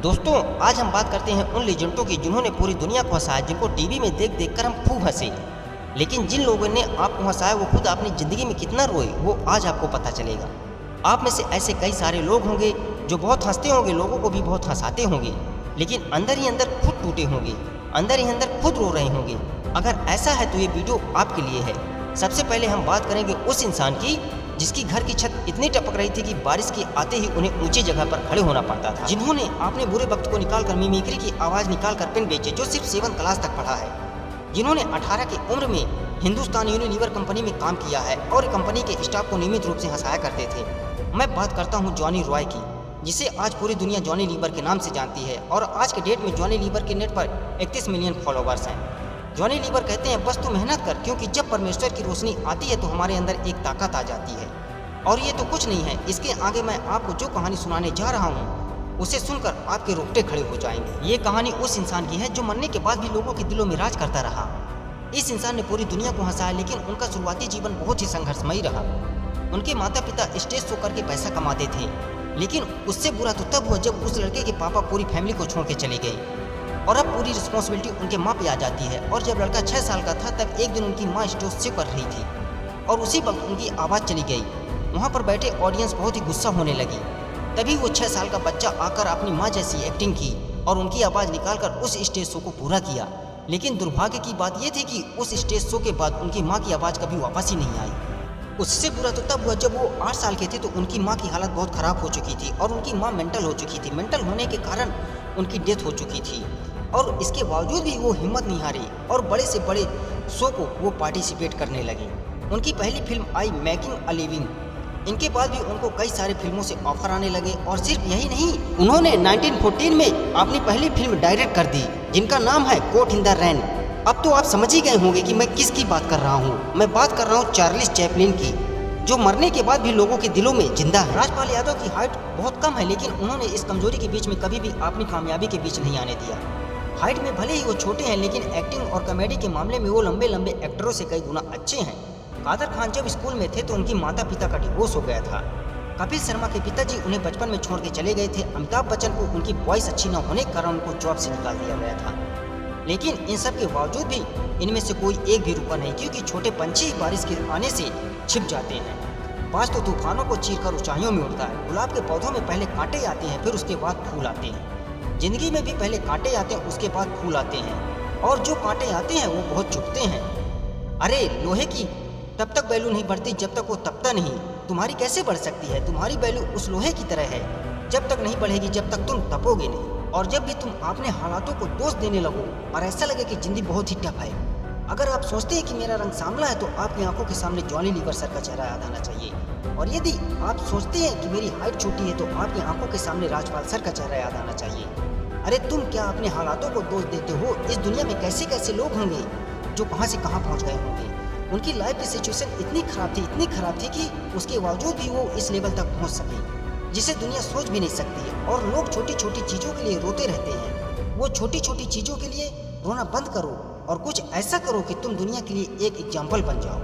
दोस्तों, आज हम बात करते हैं उन लेजेंडों की जिन्होंने पूरी दुनिया को हंसाया, जिनको टीवी में देख देख कर हम खूब हंसे। लेकिन जिन लोगों ने आपको हंसाया वो खुद अपनी ज़िंदगी में कितना रोए वो आज आपको पता चलेगा। आप में से ऐसे कई सारे लोग होंगे जो बहुत हंसते होंगे, लोगों को भी बहुत हंसाते होंगे, लेकिन अंदर ही अंदर खुद टूटे होंगे, अंदर ही अंदर खुद रो रहे होंगे। अगर ऐसा है तो ये वीडियो आपके लिए है। सबसे पहले हम बात करेंगे उस इंसान की जिसकी घर की छत इतनी टपक रही थी कि बारिश के आते ही उन्हें ऊंची जगह पर खड़े होना पड़ता था। जिन्होंने अपने बुरे वक्त को निकालकर मिमिक्री की आवाज़ निकालकर पेन बेचे, जो सिर्फ 7 क्लास तक पढ़ा है। जिन्होंने 18 की उम्र में हिंदुस्तान यूनिलीवर कंपनी में काम किया है और कंपनी के स्टाफ को नियमित रूप से हंसाया करते थे। मैं बात करता हूँ जॉनी रॉय की, जिसे आज पूरी दुनिया जॉनी लीवर के नाम से जानती है। और आज के डेट में जॉनी लीवर के नेट पर 31 मिलियन फॉलोवर्स हैं। जॉनी लीवर कहते हैं, बस तू मेहनत कर, क्योंकि जब परमेश्वर की रोशनी आती है तो हमारे अंदर एक ताकत आ जाती है। और ये तो कुछ नहीं है, इसके आगे मैं आपको जो कहानी सुनाने जा रहा हूँ उसे सुनकर आपके रोंगटे खड़े हो जाएंगे। ये कहानी उस इंसान की है जो मरने के बाद भी लोगों के दिलों में राज करता रहा। इस इंसान ने पूरी दुनिया को हंसाया, लेकिन उनका शुरुआती जीवन बहुत ही संघर्षमयी रहा। उनके माता पिता स्टेज शो करके पैसा कमाते थे, लेकिन उससे बुरा तो तब हुआ जब उस लड़के के पापा पूरी फैमिली को छोड़ के चले गए और अब पूरी रिस्पॉन्सिबिलिटी उनके माँ पे आ जाती है। और जब लड़का 6 साल का था तब एक दिन उनकी माँ स्टेज शो कर रही थी और उसी वक्त उनकी आवाज़ चली गई। वहाँ पर बैठे ऑडियंस बहुत ही गुस्सा होने लगी। तभी वो 6 साल का बच्चा आकर अपनी माँ जैसी एक्टिंग की और उनकी आवाज़ निकालकर उस स्टेज शो को पूरा किया। लेकिन दुर्भाग्य की बात यह थी कि उस स्टेज शो के बाद उनकी माँ की आवाज़ कभी वापस ही नहीं आई। उससे बुरा तो तब हुआ जब वो 8 साल के थे तो उनकी माँ की हालत बहुत ख़राब हो चुकी थी और उनकी माँ मेंटल हो चुकी थी। मेंटल होने के कारण उनकी डेथ हो चुकी थी और इसके बावजूद भी वो हिम्मत नहीं हारी और बड़े से बड़े शो को वो पार्टिसिपेट करने लगी। उनकी पहली film I making a living. इनके बाद भी उनको कई सारे फिल्मों से ऑफर आने लगे और सिर्फ यही नहीं, उन्होंने 1914 में अपनी पहली फिल्म डायरेक्ट कर दी, जिनका नाम है कोट इन द रैन। अब तो आप समझ ही गए होंगे कि मैं किसकी बात कर रहा हूँ। मैं बात कर रहा हूँ चार्लिस चैपलिन की, जो मरने के बाद भी लोगों के दिलों में जिंदा है। राजपाल यादव की हाइट बहुत कम है, लेकिन उन्होंने इस कमजोरी के बीच में कभी भी अपनी कामयाबी के बीच नहीं आने दिया। हाइट में भले ही वो छोटे हैं, लेकिन एक्टिंग और कॉमेडी के मामले में वो लंबे लंबे एक्टरों से कई गुना अच्छे हैं। कादर खान जब स्कूल में थे तो उनकी माता पिता का डिवोर्स हो गया था। कपिल शर्मा के पिताजी उन्हें बचपन में छोड़ के चले गए थे। अमिताभ बच्चन को उनकी वॉइस अच्छी न होने के कारण उनको जॉब से निकाल दिया गया था। लेकिन इन सब के बावजूद भी इनमें से कोई एक भी रुका नहीं, क्योंकि छोटे पंछी बारिश के आने से छिप जाते हैं। बाज तो तूफानों को चीरकर ऊंचाइयों में उड़ता है। गुलाब के पौधों में पहले कांटे आते हैं, फिर उसके बाद फूल आते हैं। जिंदगी में भी पहले कांटे आते हैं, उसके बाद फूल आते हैं, और जो कांटे आते हैं वो बहुत चुभते हैं। अरे लोहे की तब तक वैल्यू नहीं बढ़ती जब तक वो तपता नहीं। तुम्हारी कैसे बढ़ सकती है? तुम्हारी वैल्यू उस लोहे की तरह है, जब तक नहीं बढ़ेगी जब तक तुम तपोगे नहीं। और जब भी तुम अपने हालातों को दोष देने लगो और ऐसा लगे कि जिंदगी बहुत ही टफ है, अगर आप सोचते हैं कि मेरा रंग सांवला है तो आपकी आंखों के सामने जॉनी लीवर सर का चेहरा याद आना चाहिए। और यदि आप सोचते हैं कि मेरी हाइट छोटी है तो आपकी आंखों के सामने राजपाल सर का चेहरा याद आना चाहिए। अरे तुम क्या अपने हालातों को दोष देते हो? इस दुनिया में कैसे कैसे लोग होंगे जो कहाँ से कहाँ पहुँच गए होंगे। उनकी लाइफ की सिचुएशन इतनी खराब थी कि उसके बावजूद भी वो इस लेवल तक पहुंच सके, जिसे दुनिया सोच भी नहीं सकती है। और लोग छोटी छोटी चीज़ों के लिए रोते रहते हैं। वो छोटी छोटी चीज़ों के लिए रोना बंद करो और कुछ ऐसा करो कि तुम दुनिया के लिए एक एग्जाम्पल बन जाओ।